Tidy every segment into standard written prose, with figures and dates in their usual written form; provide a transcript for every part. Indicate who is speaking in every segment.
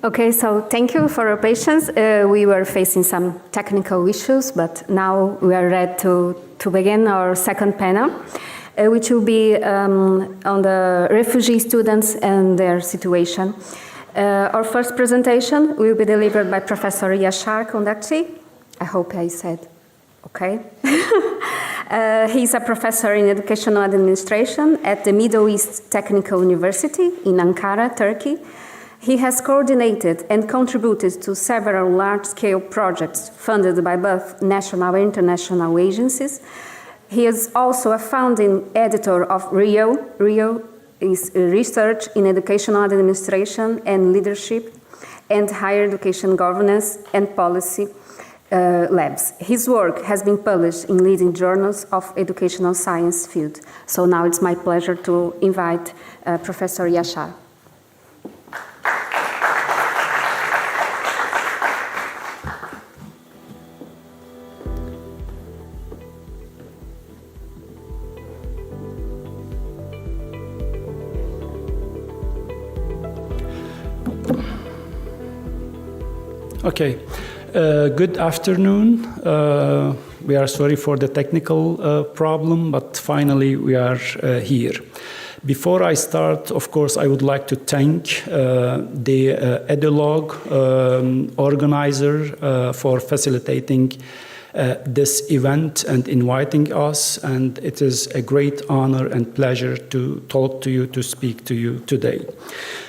Speaker 1: Okay, so thank you for your patience. We were facing some technical issues, but now we are ready to begin our second panel, which will be on the refugee students and their situation. Our first presentation will be delivered by Professor Yasar Kondakci. I hope I said okay. He's a professor in educational administration at the Middle East Technical University in Ankara, Turkey. He has coordinated and contributed to several large-scale projects funded by both national and international agencies. He is also a founding editor of RIO. RIO is Research in Educational Administration and Leadership and Higher Education Governance and Policy Labs. His work has been published in leading journals of educational science field. So now it's my pleasure to invite Professor Yasar.
Speaker 2: Okay, good afternoon. We are sorry for the technical problem, but finally we are here. Before I start, of course, I would like to thank the EDULOG organizer for facilitating this event and inviting us, and it is a great honor and pleasure to talk to you, to speak to you today.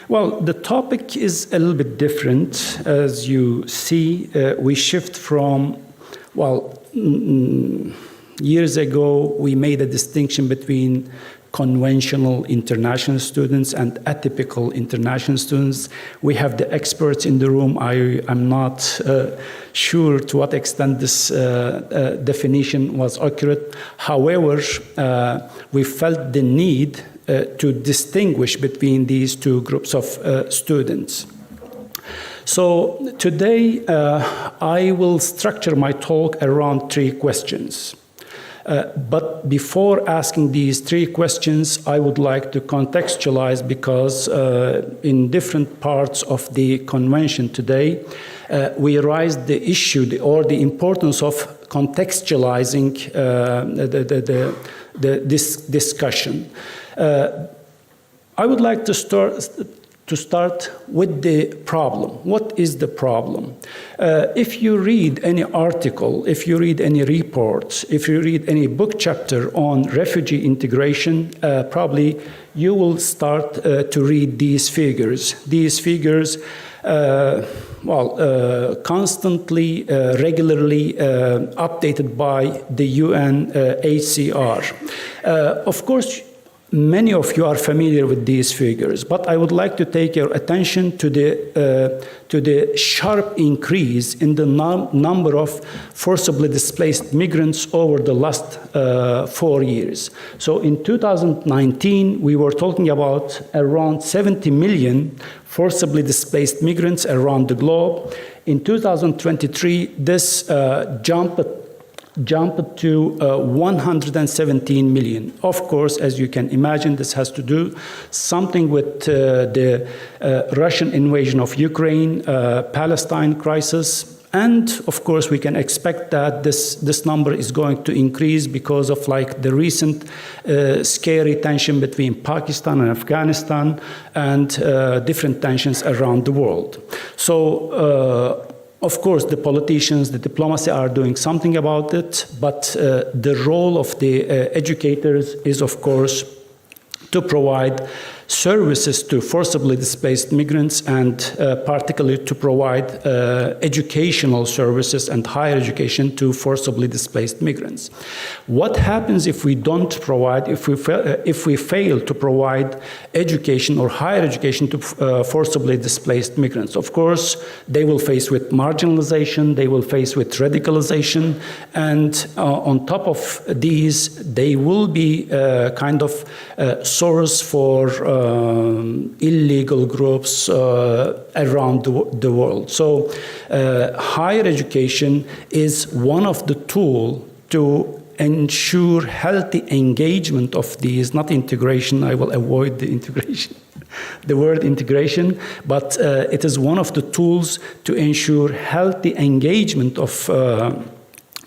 Speaker 2: Well, the topic is a little bit different. As you see, we shift from, well, years ago, we made a distinction between conventional international students and atypical international students. We have the experts in the room. I'm not sure to what extent this definition was accurate. However, we felt the need to distinguish between these two groups of students. So today, I will structure my talk around three questions. But before asking these three questions, I would like to contextualize, because in different parts of the convention today, we raised the issue or the importance of contextualizing this discussion. I would like to start with the problem. What is the problem? If you read any article, if you read any reports, if you read any book chapter on refugee integration, probably you will start to read these figures. These figures, constantly, regularly updated by the UNHCR. Of course, many of you are familiar with these figures, but I would like to take your attention to the sharp increase in the number of forcibly displaced migrants over the last 4 years. So in 2019, we were talking about around 70 million forcibly displaced migrants around the globe. In 2023, this jumped to 117 million. Of course, as you can imagine, this has to do something with the Russian invasion of Ukraine, Palestine crisis, and of course we can expect that this number is going to increase because of the recent scary tension between Pakistan and Afghanistan and different tensions around the world. So of course, the politicians, the diplomacy are doing something about it, but the role of the educators is, of course, to provide services to forcibly displaced migrants, and particularly to provide educational services and higher education to forcibly displaced migrants. What happens if we don't provide, if we fail to provide education or higher education to forcibly displaced migrants? Of course, they will face with marginalization, they will face with radicalization, and on top of these, they will be kind of source for illegal groups around the world. So higher education is one of the tools to ensure healthy engagement of these, not integration, I will avoid the integration, the word integration, but it is one of the tools to ensure healthy engagement of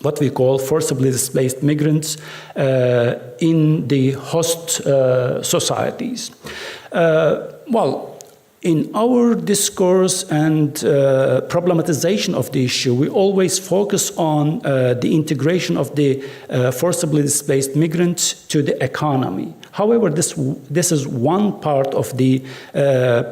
Speaker 2: what we call forcibly displaced migrants in the host societies. Well, in our discourse and problematization of the issue, we always focus on the integration of the forcibly displaced migrants to the economy. However, this is one part of the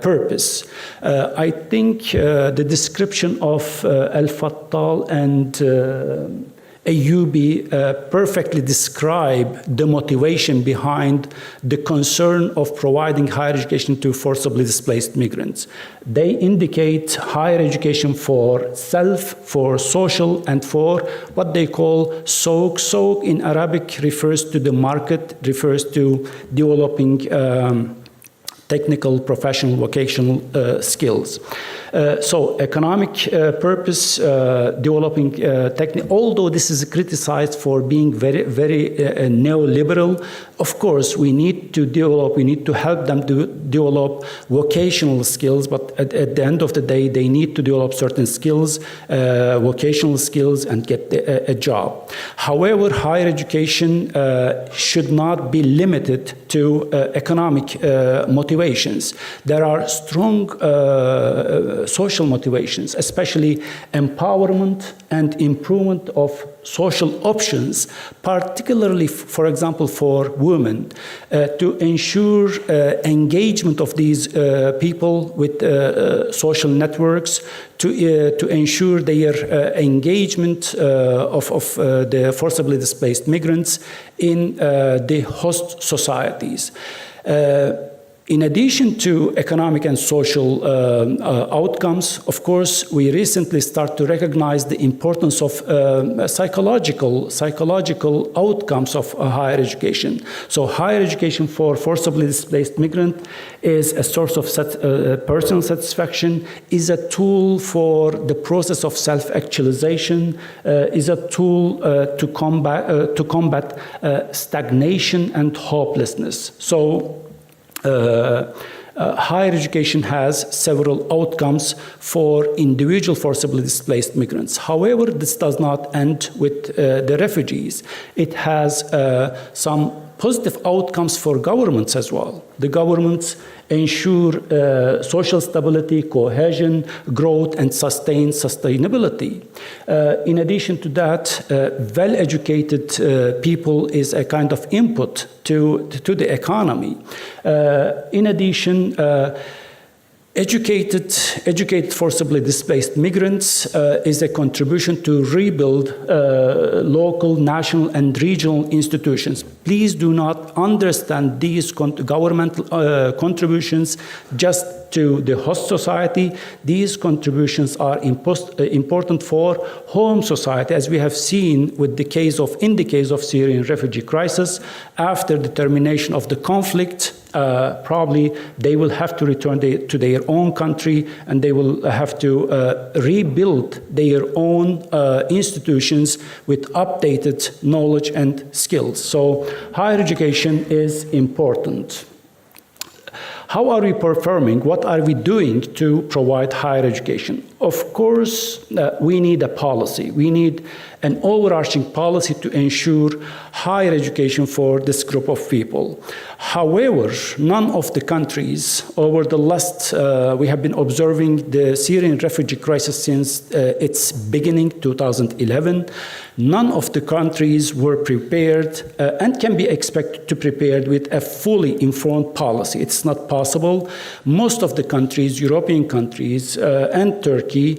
Speaker 2: purpose. I think the description of El-Fattal and Ayyubi perfectly describe the motivation behind the concern of providing higher education to forcibly displaced migrants. They indicate higher education for self, for social, and for what they call souk. Souk in Arabic refers to the market, refers to developing technical, professional, vocational skills. So economic purpose, developing although this is criticized for being very, very neoliberal, of course we need to help them to develop vocational skills, but at the end of the day, they need to develop certain skills, vocational skills, and get a job. However, higher education should not be limited to economic motivations. There are strong social motivations, especially empowerment and improvement of social options, particularly, for example, for women, to ensure engagement of these people with social networks, to ensure their engagement of the forcibly displaced migrants in the host societies. In addition to economic and social outcomes, of course, we recently start to recognize the importance of psychological outcomes of higher education. So higher education for forcibly displaced migrant is a source of personal satisfaction, is a tool for the process of self-actualization, is a tool to combat stagnation and hopelessness. So higher education has several outcomes for individual forcibly displaced migrants. However, this does not end with the refugees. It has some positive outcomes for governments as well. The governments ensure social stability, cohesion, growth, and sustainability. In addition to that, well-educated people is a kind of input to the economy. In addition, educated forcibly displaced migrants is a contribution to rebuild local, national, and regional institutions. Please do not understand these governmental contributions just to the host society. These contributions are important for home society, as we have seen in the case of Syrian refugee crisis. After the termination of the conflict, probably they will have to return to their own country, and they will have to rebuild their own institutions with updated knowledge and skills. So higher education is important. How are we performing? What are we doing to provide higher education? Of course, we need a policy. We need an overarching policy to ensure higher education for this group of people. However, none of the countries over the last, we have been observing the Syrian refugee crisis since its beginning, 2011. None of the countries were prepared and can be expected to be prepared with a fully informed policy. It's not possible. Most of the countries, European countries and Turkey,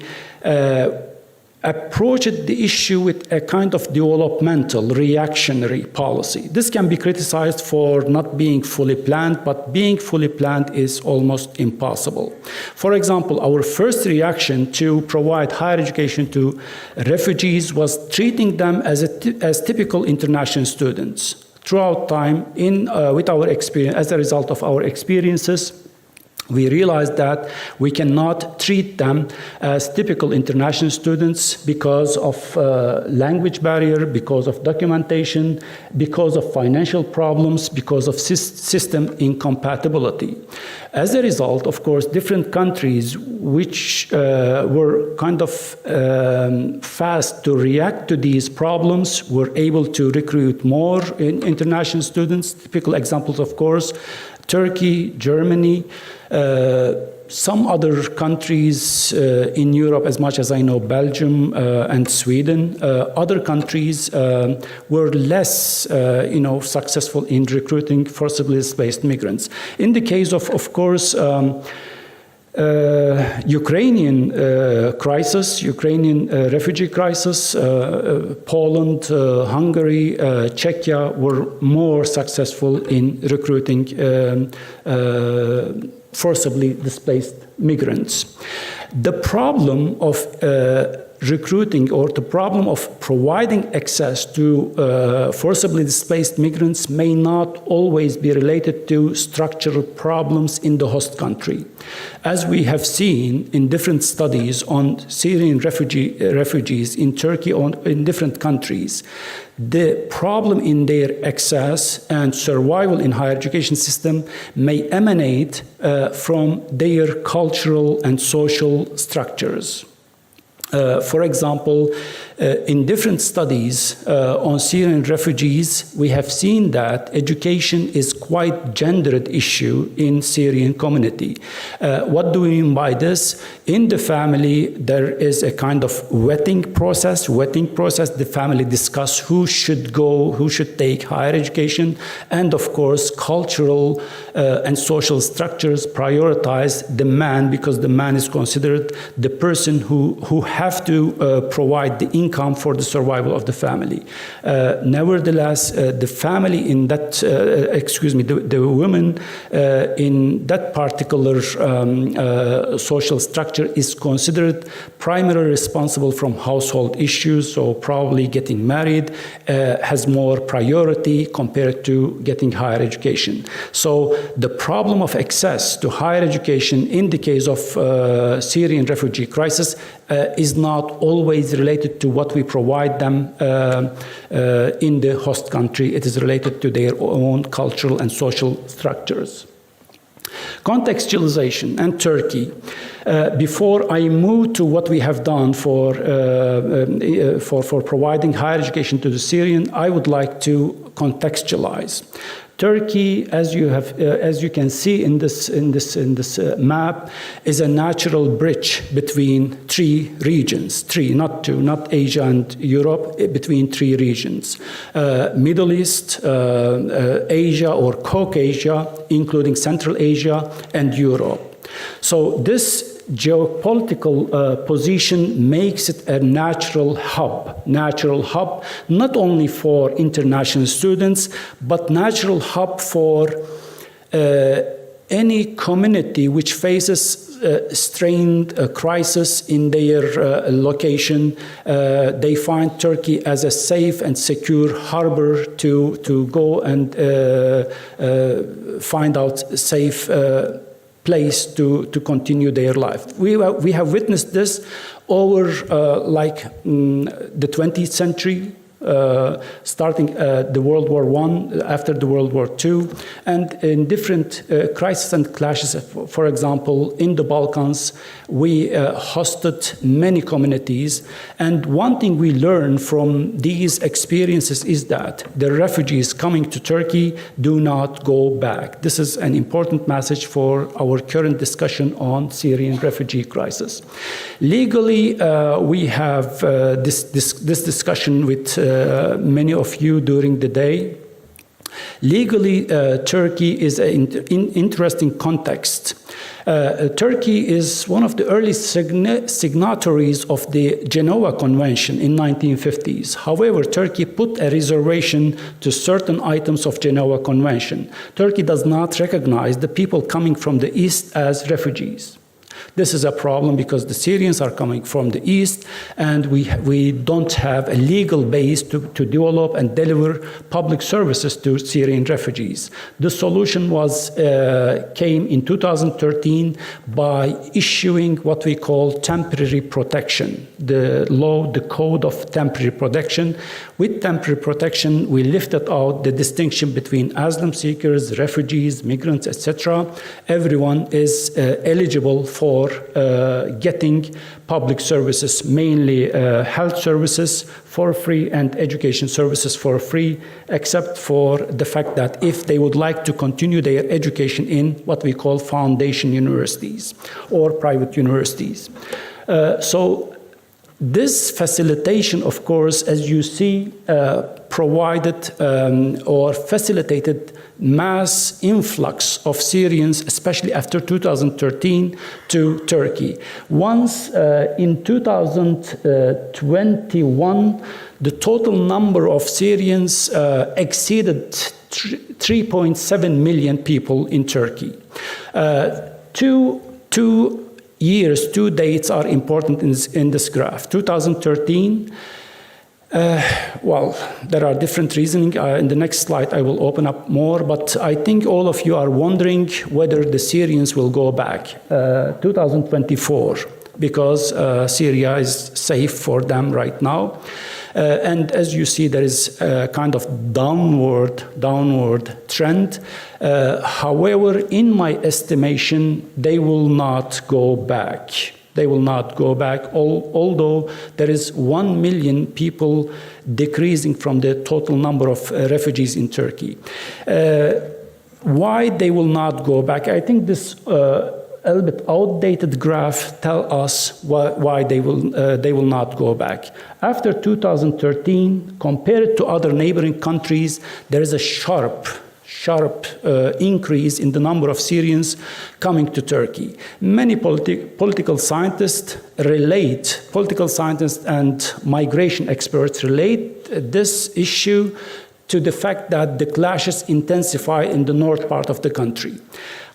Speaker 2: approached the issue with a kind of developmental, reactionary policy. This can be criticized for not being fully planned, but being fully planned is almost impossible. For example, our first reaction to provide higher education to refugees was treating them as typical international students. Throughout time, with our experience, as a result of our experiences, we realized that we cannot treat them as typical international students because of language barrier, because of documentation, because of financial problems, because of system incompatibility. As a result, of course, different countries which were kind of fast to react to these problems were able to recruit more international students. Typical examples, of course, Turkey, Germany, some other countries in Europe, as much as I know, Belgium and Sweden. Other countries were less, successful in recruiting forcibly displaced migrants. In the case of course, Ukrainian crisis, Ukrainian refugee crisis, Poland, Hungary, Czechia were more successful in recruiting forcibly displaced migrants. The problem of recruiting or the problem of providing access to forcibly displaced migrants may not always be related to structural problems in the host country. As we have seen in different studies on Syrian refugees in Turkey or in different countries, the problem in their access and survival in higher education system may emanate from their cultural and social structures. For example, in different studies on Syrian refugees, we have seen that education is quite gendered issue in Syrian community. What do we mean by this? In the family, there is a kind of vetting process. The family discuss who should go, who should take higher education, and of course, cultural and social structures prioritize the man because the man is considered the person who have to provide the income for the survival of the family. Nevertheless, the family in that, the woman in that particular social structure is considered primarily responsible from household issues, so probably getting married has more priority compared to getting higher education. So the problem of access to higher education in the case of Syrian refugee crisis is not always related to what we provide them in the host country. It is related to their own cultural and social structures. Contextualization and Turkey. Before I move to what we have done for providing higher education to the Syrian, I would like to contextualize. Turkey, as you can see in this map, is a natural bridge between three regions, not two, not Asia and Europe, between three regions: Middle East, Asia or Caucasia, including Central Asia and Europe. So this geopolitical position makes it a natural hub, not only for international students, but natural hub for any community which faces strained crisis in their location. They find Turkey as a safe and secure harbor to go and find out safe place to continue their life. We have witnessed this over the 20th century, starting the World War I, after the World War II, and in different crises and clashes. For example, in the Balkans, we hosted many communities, and one thing we learned from these experiences is that the refugees coming to Turkey do not go back. This is an important message for our current discussion on Syrian refugee crisis. Legally, we have this discussion with many of you during the day. Legally, Turkey is an interesting context. Turkey is one of the early signatories of the Geneva Convention in 1950s. However, Turkey put a reservation to certain items of Geneva Convention. Turkey does not recognize the people coming from the East as refugees. This is a problem because the Syrians are coming from the east, and we don't have a legal base to develop and deliver public services to Syrian refugees. The solution came in 2013 by issuing what we call temporary protection, the code of temporary protection. With temporary protection, we lifted out the distinction between asylum seekers, refugees, migrants, etc. Everyone is eligible for getting public services, mainly health services for free and education services for free, except for the fact that if they would like to continue their education in what we call foundation universities or private universities. So this facilitation, of course, as you see, provided or facilitated mass influx of Syrians, especially after 2013, to Turkey. Once in 2021, the total number of Syrians exceeded 3.7 million people in Turkey. Two dates are important in this graph. 2013, well, there are different reasoning. In the next slide, I will open up more, but I think all of you are wondering whether the Syrians will go back. 2024, because Syria is safe for them right now. And as you see, there is a kind of downward trend. However, in my estimation, they will not go back. They will not go back, although there is 1 million people decreasing from the total number of refugees in Turkey. Why they will not go back? I think this a little bit outdated graph tell us why they will not go back. After 2013, compared to other neighboring countries, there is a sharp increase in the number of Syrians coming to Turkey. Many political scientists and migration experts relate this issue to the fact that the clashes intensify in the north part of the country.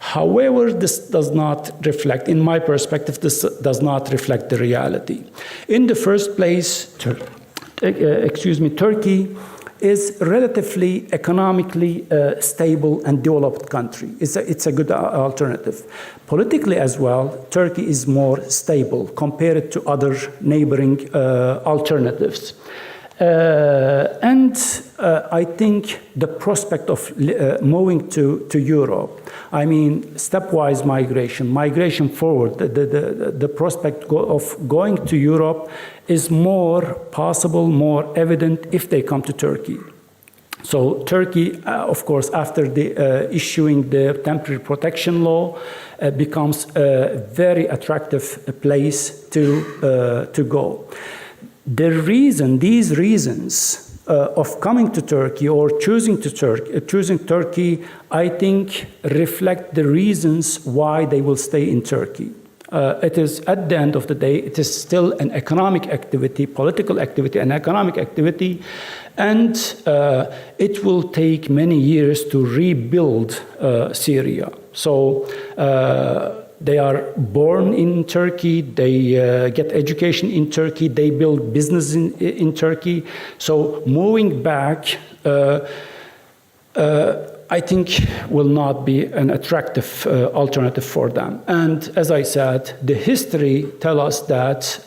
Speaker 2: However, this does not reflect, in my perspective, this does not reflect the reality. In the first place, Turkey is relatively economically stable and developed country. It's a good alternative. Politically as well, Turkey is more stable compared to other neighboring alternatives. And I think the prospect of moving to Europe, I mean, stepwise migration forward, the prospect of going to Europe is more possible, more evident if they come to Turkey. So Turkey, of course, after issuing the temporary protection law, becomes a very attractive place to go. These reasons of coming to Turkey or choosing Turkey, I think, reflect the reasons why they will stay in Turkey. It is, at the end of the day, it is still an economic activity, political activity, and economic activity, and it will take many years to rebuild Syria. So they are born in Turkey, they get education in Turkey, they build business in Turkey. So moving back, I think, will not be an attractive alternative for them. And as I said, the history tells us that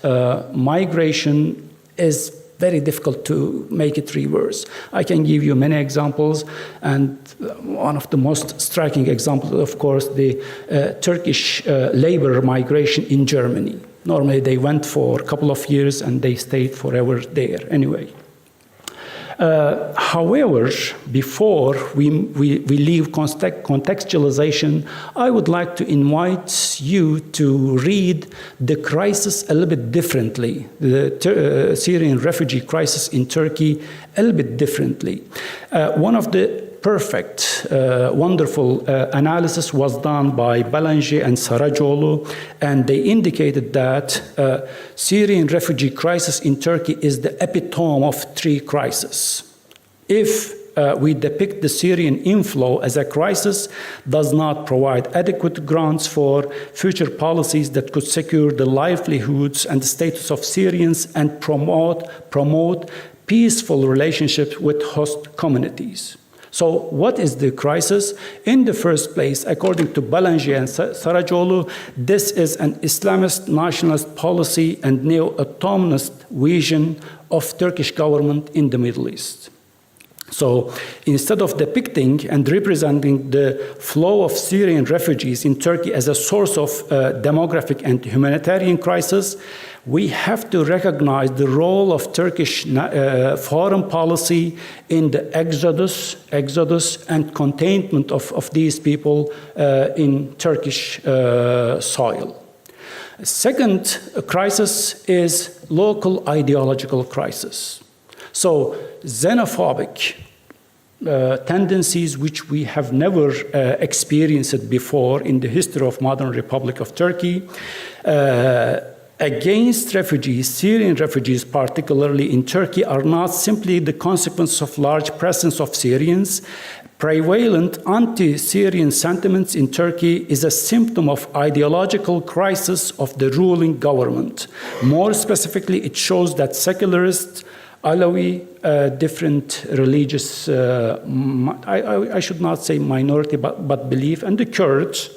Speaker 2: migration is very difficult to make it reverse. I can give you many examples, and one of the most striking examples, of course, the Turkish labor migration in Germany. Normally, they went for a couple of years and they stayed forever there anyway. However, before we leave contextualization, I would like to invite you to read the crisis a little bit differently, the Syrian refugee crisis in Turkey a little bit differently. One of the perfect, wonderful analysis was done by Balanger and Saracoğlu, and they indicated that Syrian refugee crisis in Turkey is the epitome of three crises. If we depict the Syrian inflow as a crisis does not provide adequate grounds for future policies that could secure the livelihoods and the status of Syrians and promote peaceful relationships with host communities. So what is the crisis? In the first place, according to Balanji and Saracoglu, this is an Islamist nationalist policy and neo-Ottomanist vision of Turkish government in the Middle East. So instead of depicting and representing the flow of Syrian refugees in Turkey as a source of demographic and humanitarian crisis, we have to recognize the role of Turkish foreign policy in the exodus and containment of these people in Turkish soil. Second crisis is local ideological crisis. So xenophobic tendencies which we have never experienced before in the history of modern Republic of Turkey against refugees, Syrian refugees particularly in Turkey, are not simply the consequence of large presence of Syrians. Prevalent anti-Syrian sentiments in Turkey is a symptom of ideological crisis of the ruling government. More specifically, it shows that secularists, Alawi, different religious, I should not say minority, but belief, and the Kurds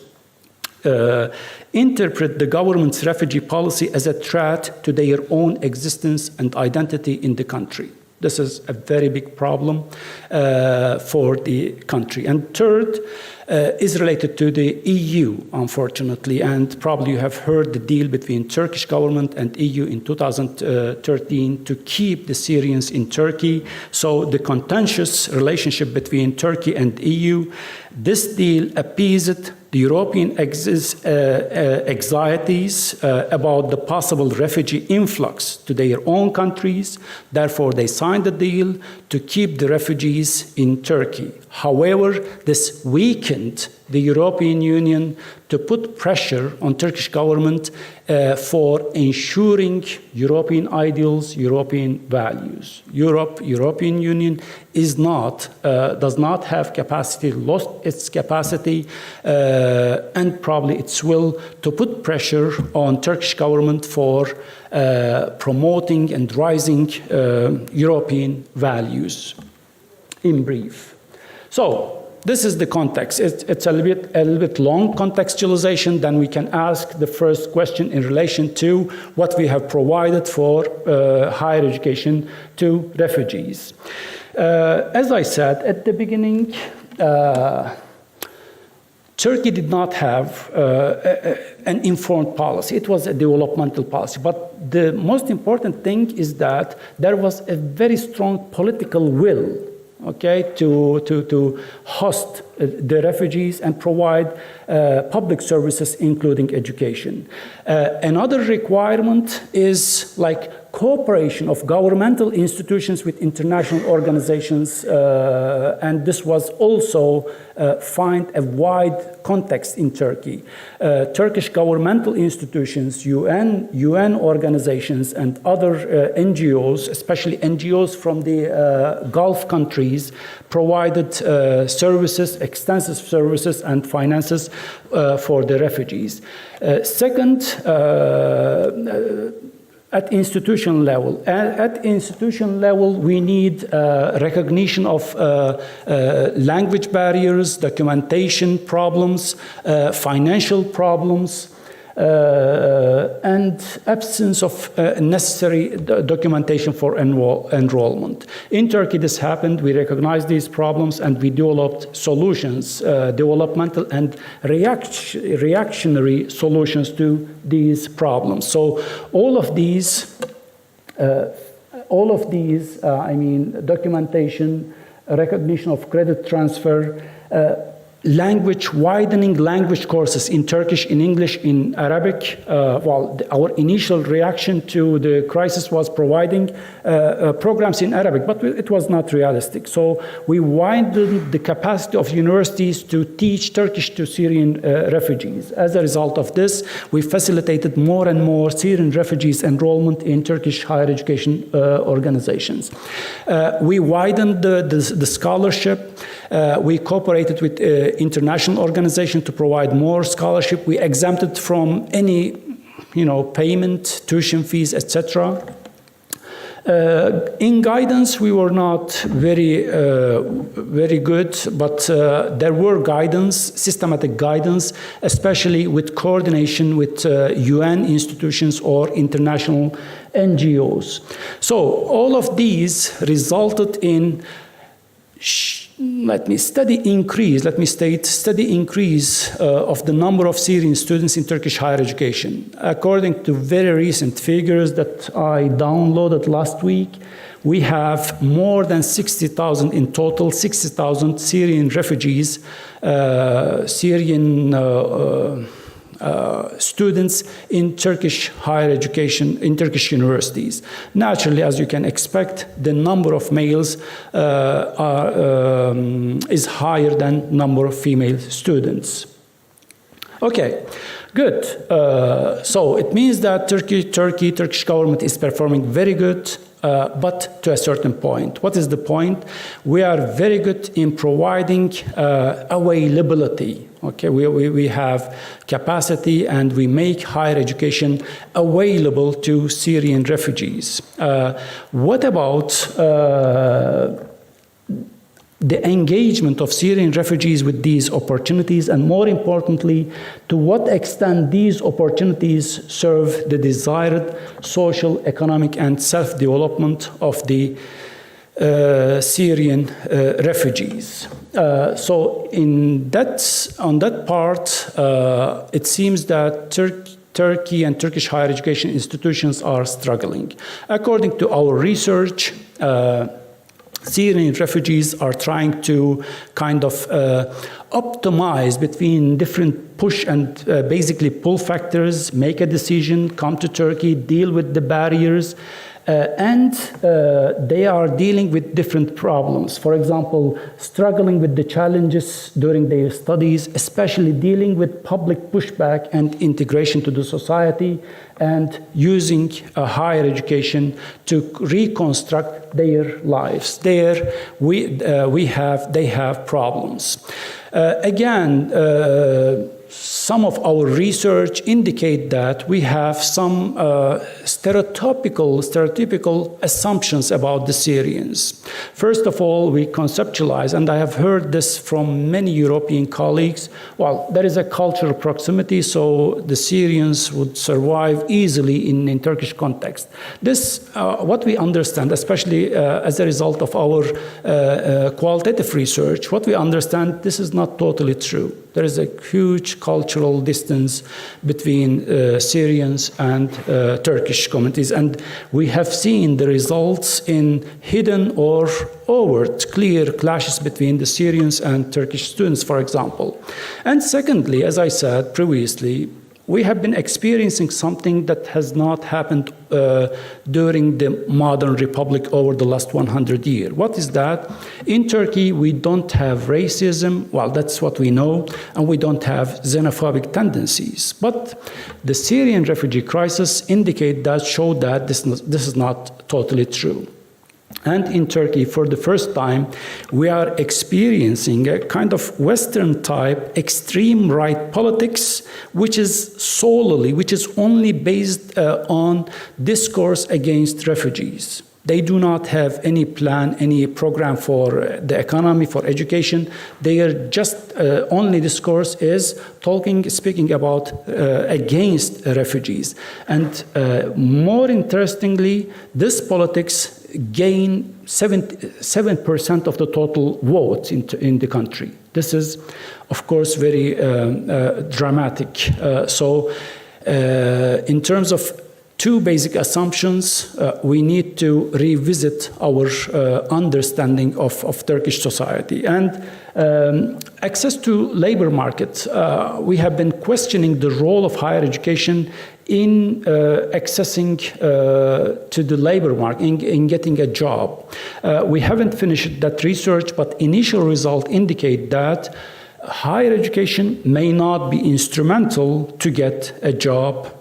Speaker 2: interpret the government's refugee policy as a threat to their own existence and identity in the country. This is a very big problem for the country. And third is related to the EU, unfortunately, and probably you have heard the deal between Turkish government and EU in 2013 to keep the Syrians in Turkey. So the contentious relationship between Turkey and EU, this deal appeased the European anxieties about the possible refugee influx to their own countries. Therefore, they signed the deal to keep the refugees in Turkey. However, this weakened the European Union to put pressure on Turkish government for ensuring European ideals, European values. European Union does not have capacity, lost its capacity and probably its will to put pressure on Turkish government for promoting and rising European values. In brief. So, this is the context. It's a little bit long contextualization. Then we can ask the first question in relation to what we have provided for higher education to refugees. As I said at the beginning, Turkey did not have an informed policy. It was a developmental policy. But the most important thing is that there was a very strong political will, okay, to host the refugees and provide public services, including education. Another requirement is like cooperation of governmental institutions with international organizations, and this was also find a wide context in Turkey. Turkish governmental institutions, UN organizations, and other NGOs, especially NGOs from the Gulf countries, provided services, extensive services and finances for the refugees. Second, at institution level. At institution level, we need recognition of language barriers, documentation problems, financial problems, and absence of necessary documentation for enrollment. In Turkey, this happened. We recognized these problems and we developed solutions, developmental and reactionary solutions to these problems. So all of these, documentation, recognition of credit transfer, widening language courses in Turkish, in English, in Arabic. Our initial reaction to the crisis was providing programs in Arabic, but it was not realistic. So we widened the capacity of universities to teach Turkish to Syrian refugees. As a result of this, we facilitated more and more Syrian refugees' enrollment in Turkish higher education organizations. We widened the scholarship. We cooperated with international organizations to provide more scholarship. We exempted from any, payment, tuition fees, etc. In guidance, we were not very good, but there were systematic guidance, especially with coordination with UN institutions or international NGOs. So all of these resulted in steady increase of the number of Syrian students in Turkish higher education. According to very recent figures that I downloaded last week, we have more than 60,000 in total, 60,000 Syrian refugees, students in Turkish higher education, in Turkish universities. Naturally, as you can expect, the number of males is higher than number of female students. Okay, good. So it means that Turkish government is performing very good, but to a certain point. What is the point? We are very good in providing availability. Okay, we have capacity and we make higher education available to Syrian refugees. What about the engagement of Syrian refugees with these opportunities, and more importantly, to what extent these opportunities serve the desired social, economic, and self-development of the Syrian refugees. So on that part, it seems that Turkey and Turkish higher education institutions are struggling. According to our research, Syrian refugees are trying to kind of optimize between different push and basically pull factors, make a decision, come to Turkey, deal with the barriers, and they are dealing with different problems. For example, struggling with the challenges during their studies, especially dealing with public pushback and integration to the society, and using higher education to reconstruct their lives. There, they have problems. Again, some of our research indicate that we have some stereotypical assumptions about the Syrians. First of all, we conceptualize, and I have heard this from many European colleagues, well, there is a cultural proximity, so the Syrians would survive easily in Turkish context. This, what we understand, especially as a result of our qualitative research, what we understand, this is not totally true. There is a huge cultural distance between Syrians and Turkish communities, and we have seen the results in hidden or overt, clear clashes between the Syrians and Turkish students, for example. And secondly, as I said previously, we have been experiencing something that has not happened during the modern republic over the last 100 years. What is that? In Turkey, we don't have racism, well, that's what we know, and we don't have xenophobic tendencies. But the Syrian refugee crisis show that this is not totally true. And in Turkey, for the first time, we are experiencing a kind of Western type extreme right politics, which is only based on discourse against refugees. They do not have any plan, any program for the economy, for education. Their just only discourse is speaking about against refugees. And more interestingly, this politics gain 7% of the total votes in the country. This is, of course, very dramatic. So in terms of two basic assumptions. We need to revisit our understanding of Turkish society. And access to labor market. We have been questioning the role of higher education in accessing to the labor market, in getting a job. We haven't finished that research, but initial results indicate that higher education may not be instrumental to get a job,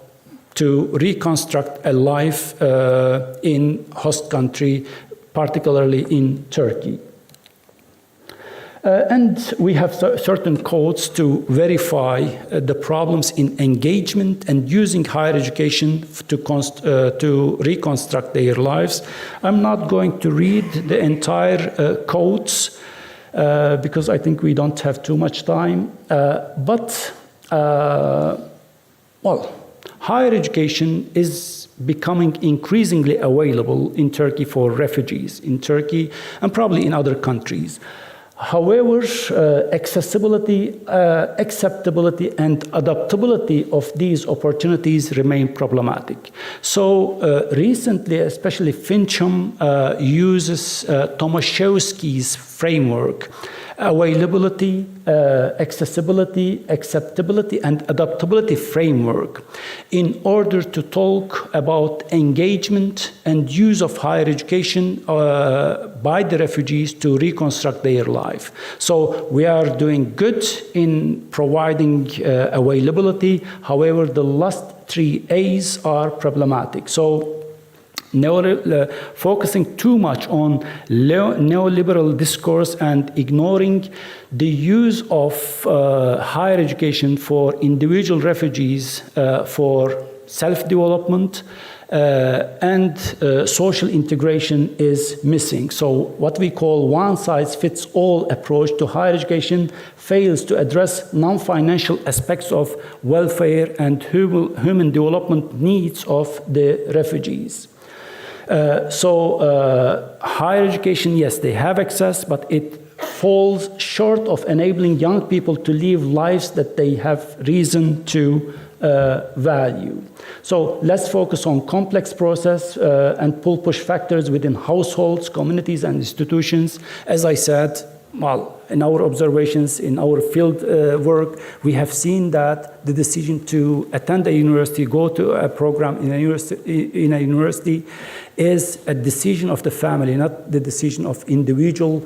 Speaker 2: to reconstruct a life in host country, particularly in Turkey. And we have certain codes to verify the problems in engagement and using higher education to reconstruct their lives. I'm not going to read the entire codes because I think we don't have too much time. Well, higher education is becoming increasingly available in Turkey for refugees, in Turkey and probably in other countries. However, accessibility, acceptability, and adaptability of these opportunities remain problematic. So recently, especially Fincham uses Tomaszewski's framework: availability, accessibility, acceptability, and adaptability framework in order to talk about engagement and use of higher education by the refugees to reconstruct their life. So we are doing good in providing availability. However, the last three A's are problematic. So focusing too much on neoliberal discourse and ignoring the use of higher education for individual refugees for self-development and social integration is missing. So what we call one-size-fits-all approach to higher education fails to address non-financial aspects of welfare and human development needs of the refugees. Higher education, yes, they have access, but it falls short of enabling young people to live lives that they have reason to value. So let's focus on complex process and pull-push factors within households, communities, and institutions. As I said, well, in our observations, in our field work, we have seen that the decision to attend a university, go to a program in a university is a decision of the family, not the decision of individual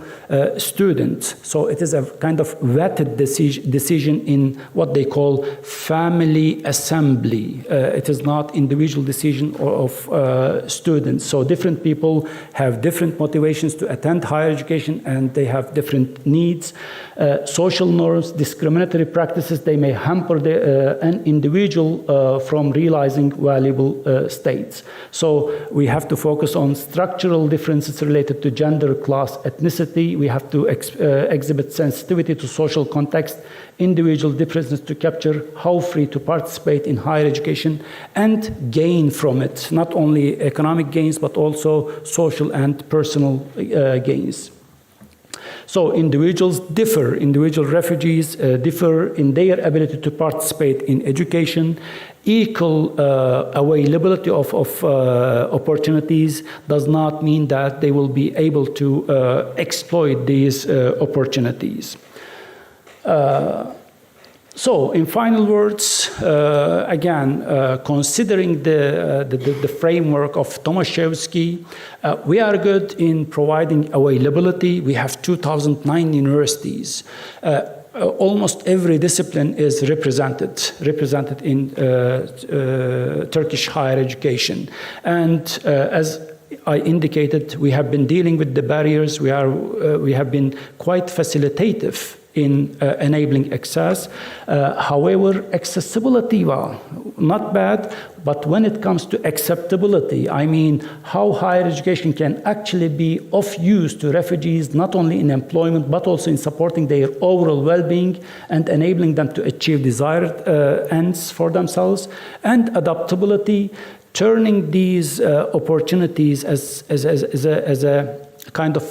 Speaker 2: students. So it is a kind of vetted decision in what they call family assembly. It is not individual decision of students. So different people have different motivations to attend higher education, and they have different needs. Social norms, discriminatory practices, they may hamper an individual from realizing valuable states. So we have to focus on structural differences related to gender, class, ethnicity. We have to exhibit sensitivity to social context, individual differences to capture how free to participate in higher education and gain from it, not only economic gains, but also social and personal gains. So individuals differ, individual refugees differ in their ability to participate in education. Equal availability of opportunities does not mean that they will be able to exploit these opportunities. So, in final words, again, considering the framework of Tomaszewski, we are good in providing availability. We have 2009 universities. Almost every discipline is represented in Turkish higher education. And as I indicated, we have been dealing with the barriers. We have been quite facilitative in enabling access. However, accessibility, well, not bad, but when it comes to acceptability, I mean how higher education can actually be of use to refugees, not only in employment, but also in supporting their overall well-being and enabling them to achieve desired ends for themselves, and adaptability, turning these opportunities as a kind of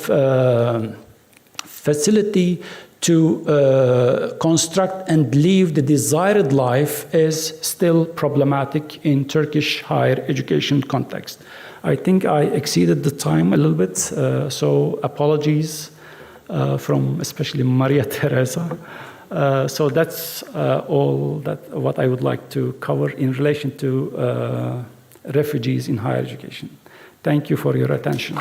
Speaker 2: facility to construct and live the desired life is still problematic in Turkish higher education context. I think I exceeded the time a little bit, so apologies from especially Maria Teresa. So that's all what I would like to cover in relation to refugees in higher education. Thank you for your attention.